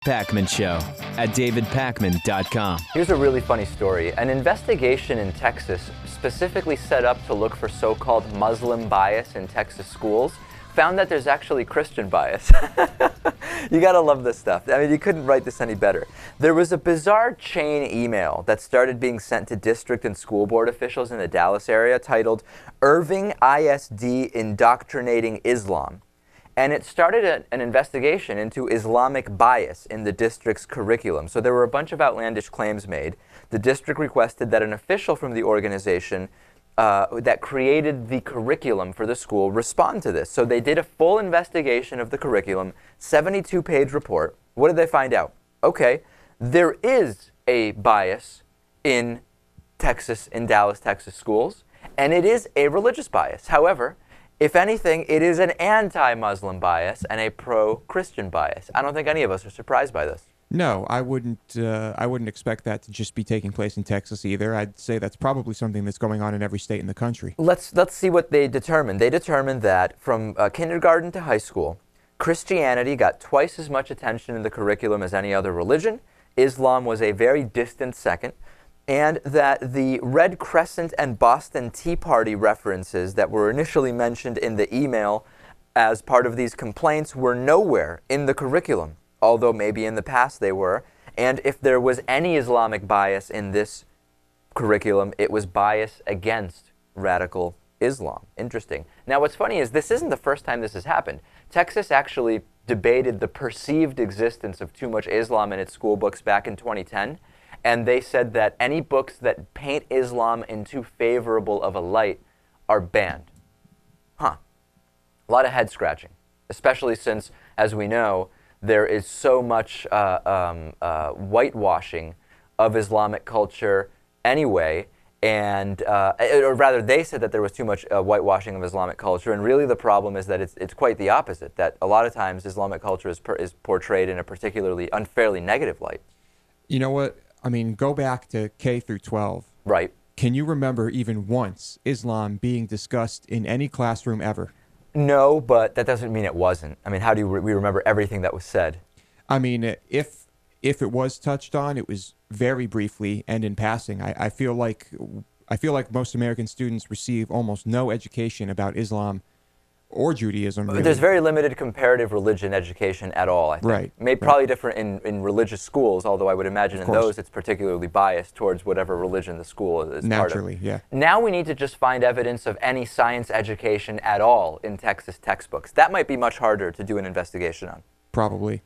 Pakman Show at davidpakman.com. Here's a really funny story. An investigation in Texas specifically set up to look for so-called Muslim bias in Texas schools found that there's actually Christian bias. You gotta love this stuff. I mean, you couldn't write this any better. There was a bizarre chain email that started being sent to district and school board officials in the Dallas area titled Irving ISD Indoctrinating Islam. And it started an investigation into Islamic bias in the district's curriculum. So there were a bunch of outlandish claims made. The district requested that an official from the organization that created the curriculum for the school respond to this. So they did a full investigation of the curriculum, 72-page report. What did they find out? Okay, there is a bias in Texas, in Dallas, Texas schools, and it is a religious bias. However, if anything, it is an anti-Muslim bias and a pro-Christian bias. I don't think any of us are surprised by this. No, I wouldn't expect that to just be taking place in Texas either. I'd say that's probably something that's going on in every state in the country. Let's see what they determined. They determined that from kindergarten to high school, Christianity got twice as much attention in the curriculum as any other religion. Islam was a very distant second. And that the Red Crescent and Boston Tea Party references that were initially mentioned in the email as part of these complaints were nowhere in the curriculum, although maybe in the past they were. And if there was any Islamic bias in this curriculum, it was bias against radical Islam. Interesting. Now, what's funny is this isn't the first time this has happened. Texas actually debated the perceived existence of too much Islam in its school books back in 2010. And they said that any books that paint Islam in too favorable of a light are banned. Huh. A lot of head scratching, especially since, as we know, there is so much whitewashing of Islamic culture anyway. And, or rather, they said that there was too much whitewashing of Islamic culture. And really the problem is that it's quite the opposite, that a lot of times Islamic culture is portrayed in a particularly unfairly negative light. You know what? I mean, go back to K through 12. Right. Can you remember even once Islam being discussed in any classroom ever? No, but that doesn't mean it wasn't. I mean, how do we remember everything that was said? I mean, if it was touched on, it was very briefly and in passing. I feel like most American students receive almost no education about Islam or Judaism. Really. There's very limited comparative religion education at all, I think. Right. Maybe probably different in religious schools, although I would imagine in those it's particularly biased towards whatever religion the school is naturally, part of. Yeah. Now we need to just find evidence of any science education at all in Texas textbooks. That might be much harder to do an investigation on. Probably.